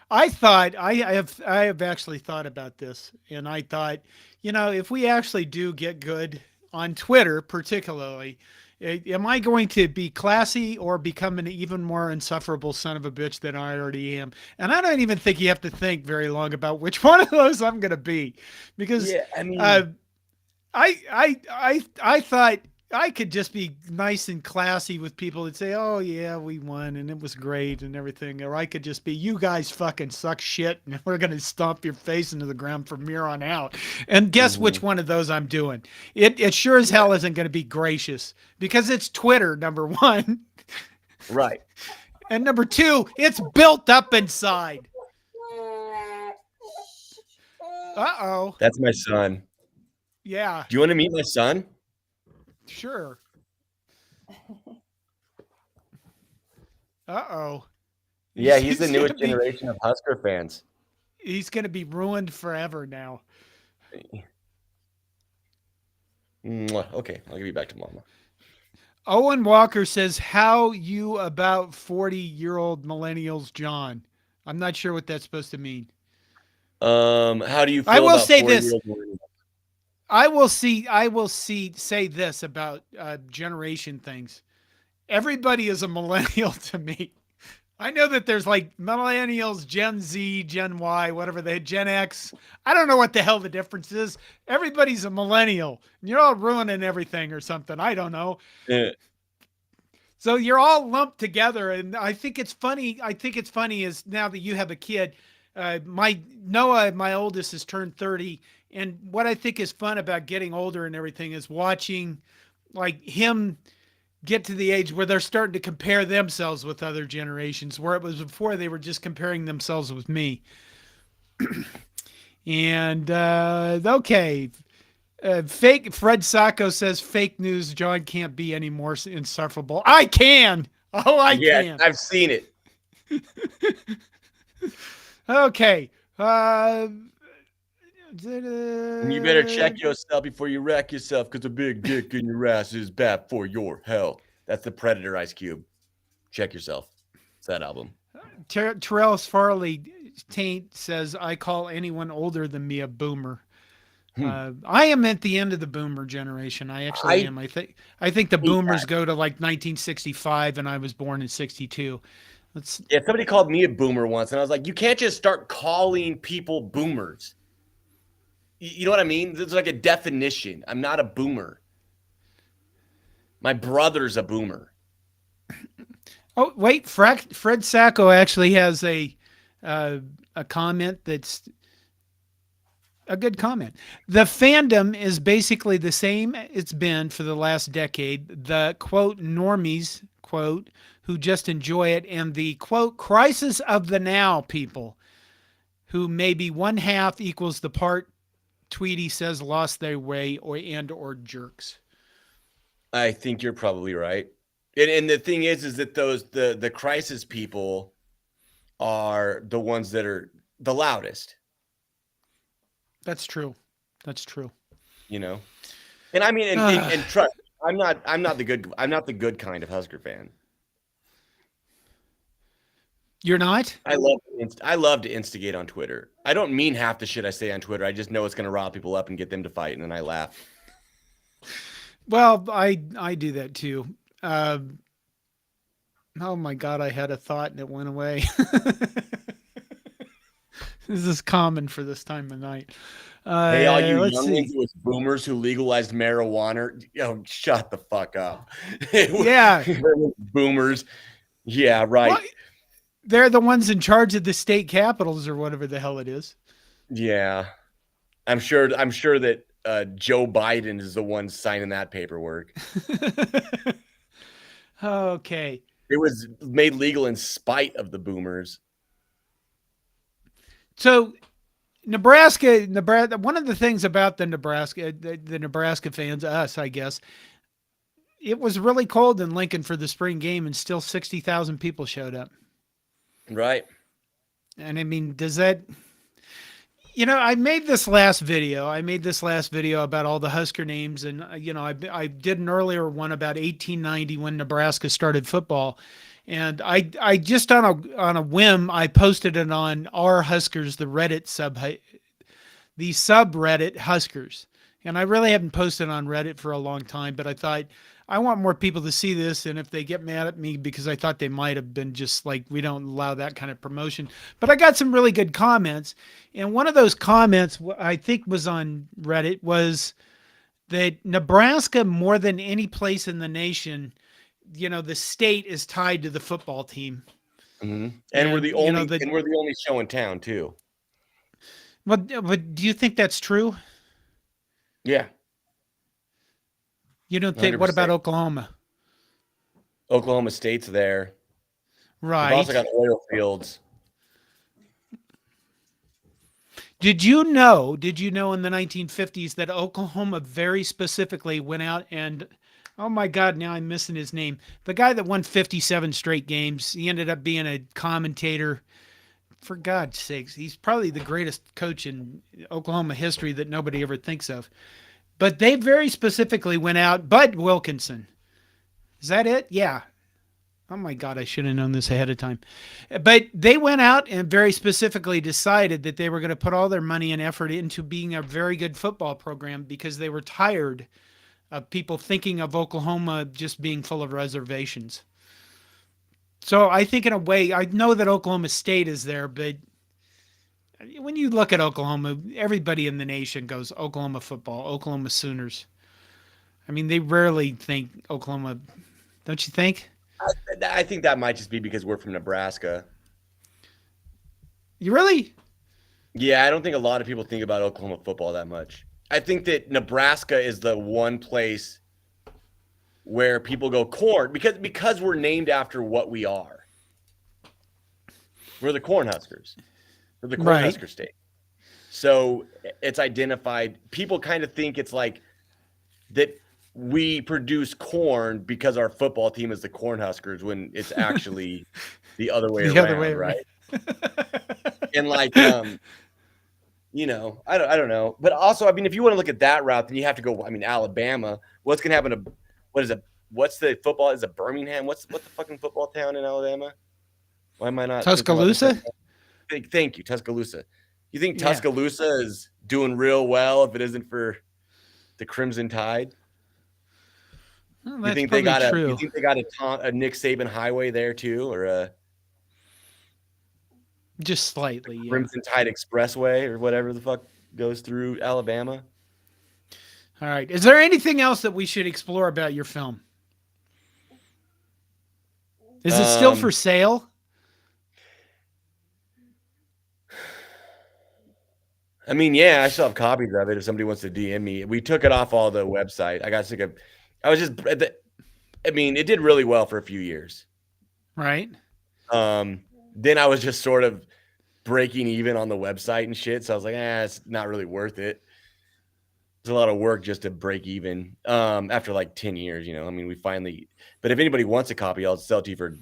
I have actually thought about this, and I thought, if we actually do get good on Twitter, particularly, Am I going to be classy or become an even more insufferable son of a bitch than I already am? And I don't even think you have to think very long about which one of those I'm going to be, because Yeah, I uh, mean, I thought I could just be nice and classy with people that say, "Oh yeah, we won and it was great and everything," or I could just be, "You guys fucking suck shit and we're gonna stomp your face into the ground from here on out." And guess which mhm. one of those I'm doing? It sure as hell isn't going to be gracious, because it's Twitter, number one, Right. and number two, it's built up inside. Uh oh, That's my son. yeah, Do you want to meet my son? sure. Uh oh. Yeah, he's the He's gonna newest be generation of Husker fans. he's gonna be ruined forever now. Mwah. Okay, I'll give you back to mama. Owen Walker says, "How you about 40-year-old millennials, John?" I'm not sure what that's supposed to mean. How do you I feel will about say this. 40-year-old millennials? Say this about generation things. Everybody is a millennial to me. I know that there's like millennials, Gen Z, Gen Y, whatever they Gen X. I don't know what the hell the difference is. Everybody's a millennial. You're all ruining everything or something. I don't know. Eh, So you're all lumped together, and I think it's funny. I think it's funny is now that you have a kid. My Noah, my oldest, has turned 30, and what I think is fun about getting older and everything is watching, like him get to the age where they're starting to compare themselves with other generations, where it was before they were just comparing themselves with me. And okay, fake Fred Sacco says fake news. John can't be any more insufferable. I can. Oh, I yeah, can. I've seen it. Okay. And you better check yourself before you wreck yourself, because a big dick in your ass is bad for your health. That's the Predator Ice Cube. Check yourself. It's that album. Terrell Farley Taint says, "I call anyone older than me a boomer." Hmm. I am at the end of the boomer generation. I actually I am. I think the hate boomers that. go to like 1965, and I was born in 62. Let's. Yeah, somebody called me a boomer once, and I was like, you can't just start calling people boomers. You know what I mean? There's like a definition. I'm not a boomer. My brother's a boomer. Oh wait, Fred Sacco actually has uh, a comment that's a good comment. The fandom is basically the same it's been for the last decade. The quote normies quote who just enjoy it, and the quote crisis of the now people who maybe one half equals the part Tweedy says lost their way or jerks. I think you're probably right. And the thing is that the crisis people are the ones that are the loudest, That's true. That's true. you know. And I mean, and trust, I'm not the good kind of Husker fan. You're not? I love to instigate on Twitter. I don't mean half the shit I say on Twitter. I just know it's going to rile people up and get them to fight, and then I laugh. Well, I do that too. Oh my God, I had a thought and it went away. This is common for this time of night. Hey, all you Let's younglings see. with boomers who legalized marijuana, shut the fuck up. Yeah. Boomers. Yeah, right. Well, they're the ones in charge of the state capitals or whatever the hell it is. Yeah. I'm sure that Joe Biden is the one signing that paperwork. Okay. It was made legal in spite of the boomers. So Nebraska, one of the things about the Nebraska fans, us, I guess, it was really cold in Lincoln for the spring game and still 60,000 people showed up. Right. And I mean, does that, I made this last video. About all the Husker names. And, I did an earlier one about 1890 when Nebraska started football. And I just on a whim, I posted it on our Huskers, the subreddit Huskers. And I really haven't posted on Reddit for a long time, but I thought I want more people to see this, and if they get mad at me because I thought they might have been just like, we don't allow that kind of promotion. But I got some really good comments, and one of those comments I think was on Reddit was that Nebraska, more than any place in the nation, the state is tied to the football team. And we're And the only show in town too. But do you think that's true? Yeah. You don't think? What about 100%. Oklahoma? Oklahoma State's there. Right. We've also got oil fields. Did you know in the 1950s that Oklahoma very specifically went out and, oh my God, now I'm missing his name. The guy that won 57 straight games, he ended up being a commentator. For God's sakes, he's probably the greatest coach in Oklahoma history that nobody ever thinks of. But they very specifically went out, Bud Wilkinson. Is that it? Yeah. Oh my God, I should have known this ahead of time. But they went out and very specifically decided that they were going to put all their money and effort into being a very good football program because they were tired of people thinking of Oklahoma just being full of reservations. So I think in a way, I know that Oklahoma State is there, but when you look at Oklahoma, everybody in the nation goes Oklahoma football, Oklahoma Sooners. I mean, they rarely think Oklahoma, don't you think? I think that might just be because we're from Nebraska. You really? Yeah, I don't think a lot of people think about Oklahoma football that much. I think that Nebraska is the one place where people go corn because we're named after what we are. We're the Cornhuskers. We're the Cornhusker State. So it's identified. People kind of think it's like that we produce corn because our football team is the Cornhuskers when it's actually the other way around, right? And like, I don't know. But also, I mean, if you want to look at that route, then you have to go, Alabama. What's going to happen to, what's the football? Is it Birmingham? What's the fucking football town in Alabama? Why am I not? Tuscaloosa? Thank you, Tuscaloosa. You think Tuscaloosa is doing real well if it isn't for the Crimson Tide? Well, you think they got a Nick Saban highway there too, or a just slightly Crimson Tide Expressway or whatever the fuck goes through Alabama? All right. Is there anything else that we should explore about your film? Is it still for sale? I mean, yeah, I still have copies of it if somebody wants to DM me. We took it off all the website. I got sick of it did really well for a few years. Right. Then I was just sort of breaking even on the website and shit. So I was like, it's not really worth it. It's a lot of work just to break even. After like 10 years, we finally, but if anybody wants a copy, I'll sell it to you for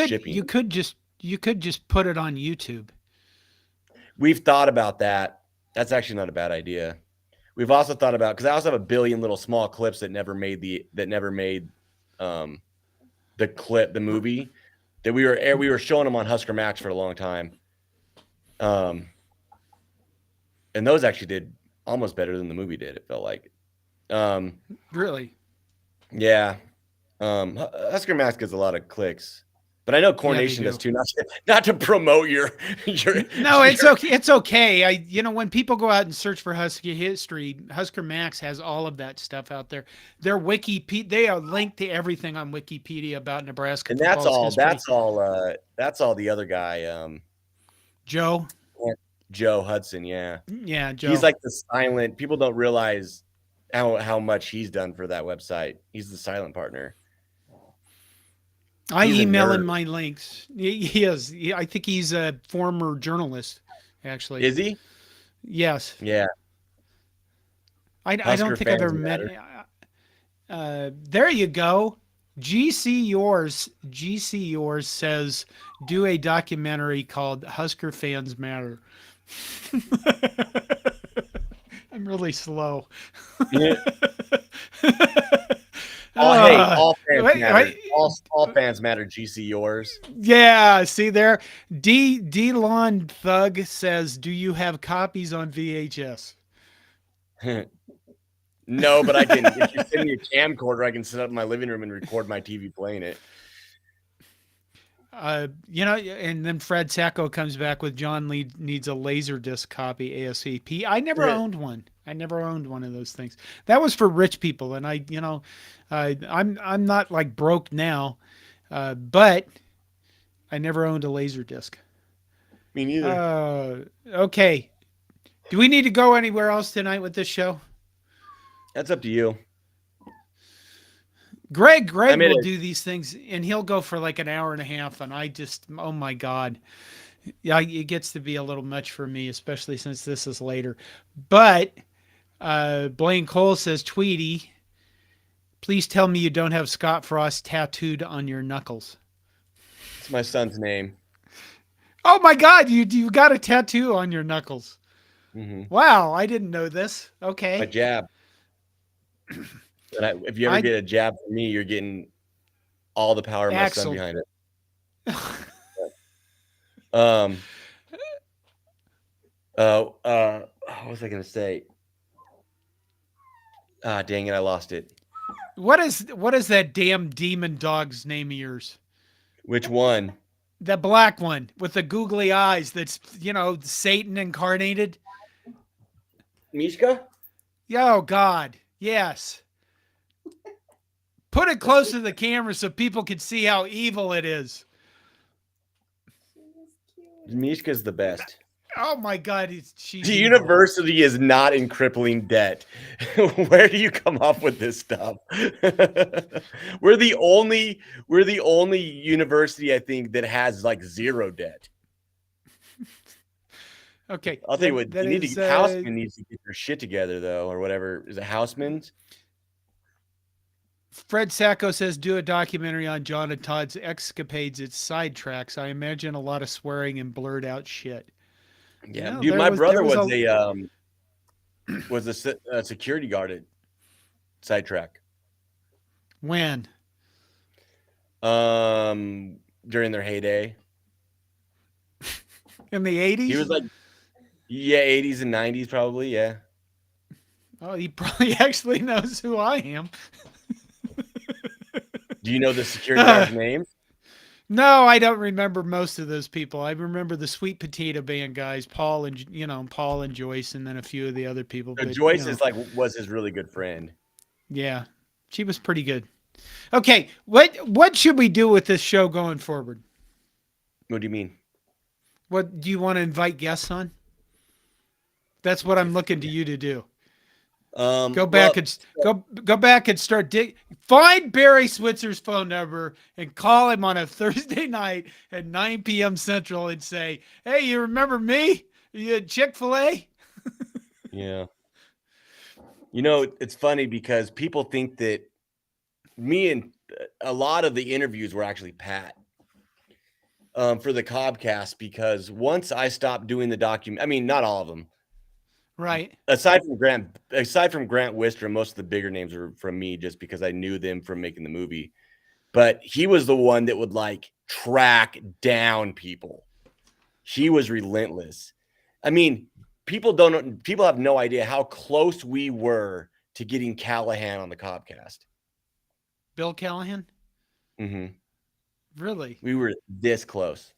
shipping. You could just put it on YouTube. We've thought about that. That's actually not a bad idea. We've also thought about, because I also have a billion little small clips that never made the movie that we were showing them on Husker Max for a long time. And those actually did almost better than the movie did. It felt like. Really? Yeah. Husker Max gets a lot of clicks. But I know Corn Nation does too. Not to promote your. No, it's okay. It's okay. When people go out and search for Husky history, Husker Max has all of that stuff out there. They are linked to everything on Wikipedia about Nebraska. And that's all the other guy. Joe Hudson. Yeah. Yeah. Joe. He's like the silent. People don't realize how much he's done for that website. He's the silent partner. I email him my links. He is. I think he's a former journalist, actually. Is he? Yes. Yeah. I don't think I've ever met him. There you go. GC Yours says, do a documentary called Husker Fans Matter. I'm really slow. Yeah. Hey, all fans matter. All fans matter. GC Yours. Yeah, see there. D-Lon Thug says, do you have copies on VHS? No, but I can. If you send me a camcorder, I can set up in my living room and record my TV playing it. And then Fred Sacco comes back with John needs a Laserdisc copy ASAP. I never owned one. I never owned one of those things. That was for rich people, and I'm not like broke now, but I never owned a Laserdisc. Me neither. Okay. Do we need to go anywhere else tonight with this show? That's up to you. Greg will do these things, and he'll go for like an hour and a half, and oh my God. Yeah, it gets to be a little much for me, especially since this is later. But Blaine Cole says, Tweedy, please tell me you don't have Scott Frost tattooed on your knuckles. It's my son's name. Oh my God, you got a tattoo on your knuckles. Mm-hmm. Wow, I didn't know this. Okay. My jab. If you ever get a jab from me, you're getting all the power of my son behind it. What was I gonna say? Ah, dang it, I lost it. What is that damn demon dog's name of yours? Which one? The black one with the googly eyes that's, Satan incarnated. Mishka? Oh, God. Yes. Put it close to the camera so people can see how evil it is. Mishka's the best. Oh, my God. The university is not in crippling debt. Where do you come up with this stuff? We're the only university, I think, that has like zero debt. Okay. I'll tell you what, Houseman needs to get their shit together, though, or whatever. Is it Houseman's? Fred Sacco says, do a documentary on John and Todd's escapades. It's sidetracks. I imagine a lot of swearing and blurred out shit. Yeah, dude, my brother was a security guard at Sidetrack. When? During their heyday. In the 80s? He was like, 80s and 90s probably, yeah. Oh, he probably actually knows who I am. Do you know the security guard's names? No, I don't remember most of those people. I remember the Sweet Potato Band guys, Paul and Joyce, and then a few of the other people. But, Joyce was his really good friend. Yeah, she was pretty good. Okay, what should we do with this show going forward? What do you mean? What do you want to invite guests on? That's what I'm looking to you to do. Go back and start find Barry Switzer's phone number and call him on a Thursday night at 9 p.m. Central and say, "Hey, you remember me? You at Chik-Fil-A?" Yeah. It's funny because people think that me and a lot of the interviews were actually Pat for the Cobcast, because once I stopped doing the document, I mean, not all of them. Right. Aside from Grant Wistrom, most of the bigger names were from me just because I knew them from making the movie. But he was the one that would like track down people. He was relentless. I mean, people have no idea how close we were to getting Callahan on the Cobcast. Bill Callahan? Mm-hmm. Really? We were this close.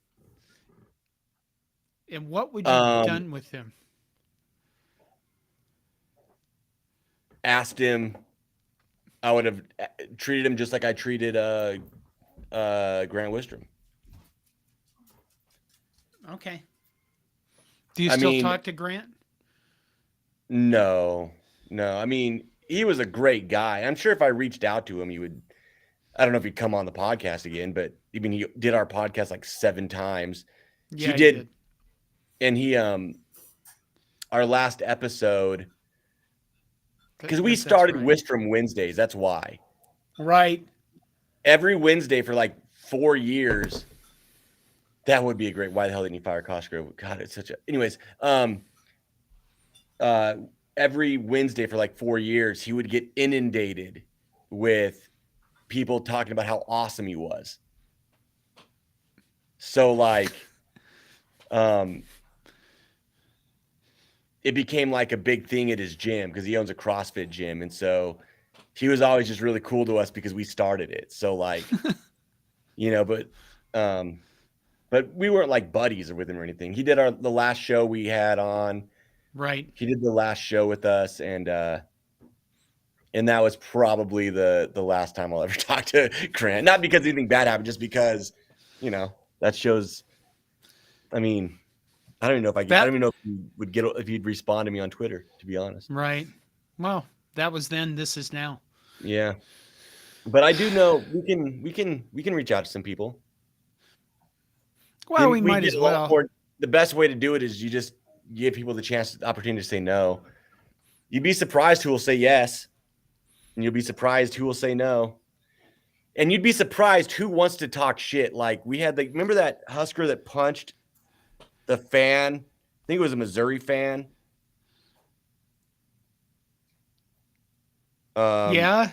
And what would you have done with him? Asked him. I would have treated him just like I treated Grant Wistrom. Okay. Do you still talk to Grant? No. I mean, he was a great guy. I'm sure if I reached out to him, he would. I don't know if he'd come on the podcast again, but I mean, he did our podcast like 7 times. Yeah, he did. And he, our last episode, because we started Wistrom Wednesdays. That's why. Right. Every Wednesday for like 4 years. That would be a great. Why the hell didn't he fire Costco? God, it's such a. Anyways, every Wednesday for like 4 years, he would get inundated with people talking about how awesome he was. So like, it became like a big thing at his gym because he owns a CrossFit gym. And so he was always just really cool to us because we started it. So like, but we weren't like buddies or with him or anything. He did the last show we had on. Right. He did the last show with us, and that was probably the last time I'll ever talk to Grant. Not because anything bad happened, just because, that shows. I mean, I don't even know if I don't even know if he would if he'd respond to me on Twitter, to be honest. Right. Well, that was then. This is now. Yeah, but I do know we can reach out to some people. Well, we might as well. The best way to do it is you just give people the opportunity to say no. You'd be surprised who will say yes, and you'll be surprised who will say no. And you'd be surprised who wants to talk shit. Like we had remember that Husker that punched the fan? I think it was a Missouri fan. Yeah.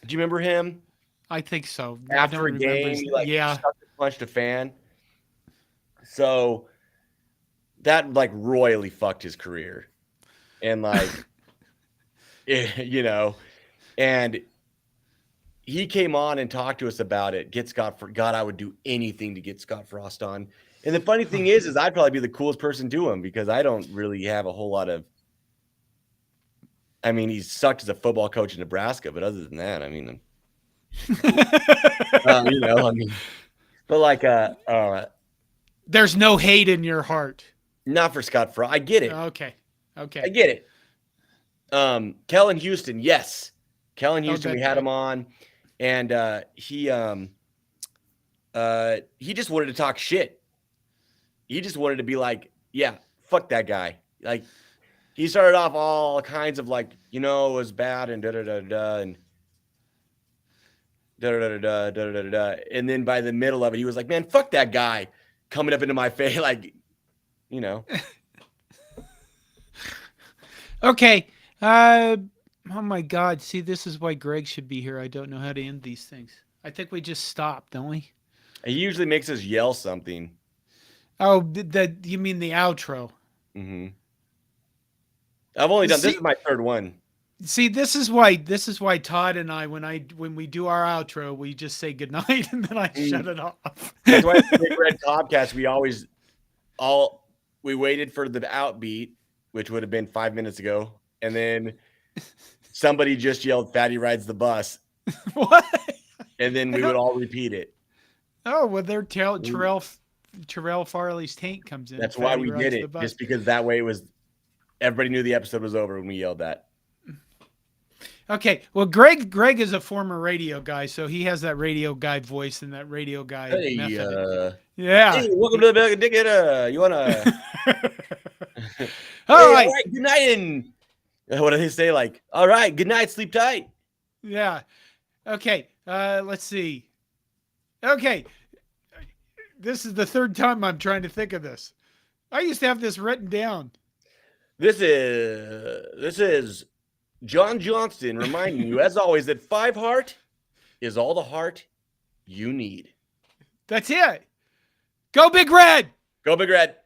Do you remember him? I think so. After a game, he punched a fan. So that royally fucked his career. And and he came on and talked to us about it. God, I would do anything to get Scott Frost on. And the funny thing is I'd probably be the coolest person to him because I don't really have a whole lot of. I mean, he sucked as a football coach in Nebraska, but other than that, I mean, but there's no hate in your heart. Not for Scott Frost. I get it. Okay. I get it. Kellen Houston, yes. Kellen Houston, we had him on, and he just wanted to talk shit. He just wanted to be like, yeah, fuck that guy. Like, he started off all kinds of it was bad and da-da-da-da and da-da-da-da-da-da-da. And then by the middle of it, he was like, man, fuck that guy coming up into my face. Okay. Oh my God. See, this is why Greg should be here. I don't know how to end these things. I think we just stop, don't we? He usually makes us yell something. Oh, you mean the outro? Mm-hmm. I've only done this is my third one. See, this is why Todd and I, when we do our outro, we just say goodnight and then I shut it off. That's why the Big Red Podcast, we waited for the outbeat, which would have been 5 minutes ago, and then somebody just yelled "Fatty rides the bus." What? And then we would all repeat it. Oh, well, there Terrell Farley's taint comes in. That's why we did it, just because that way everybody knew the episode was over when we yelled that. Okay, well, Greg is a former radio guy, so he has that radio guy voice and that radio guy method. Yeah. Hey, welcome to the Bag of Dickhead. You wanna? All right. Good night, and what do they say? Like, all right, good night, sleep tight. Yeah. Okay. Let's see. Okay. This is the third time I'm trying to think of this. I used to have this written down. This is John Johnston reminding you, as always, that 5 heart is all the heart you need. That's it. Go Big Red. Go Big Red.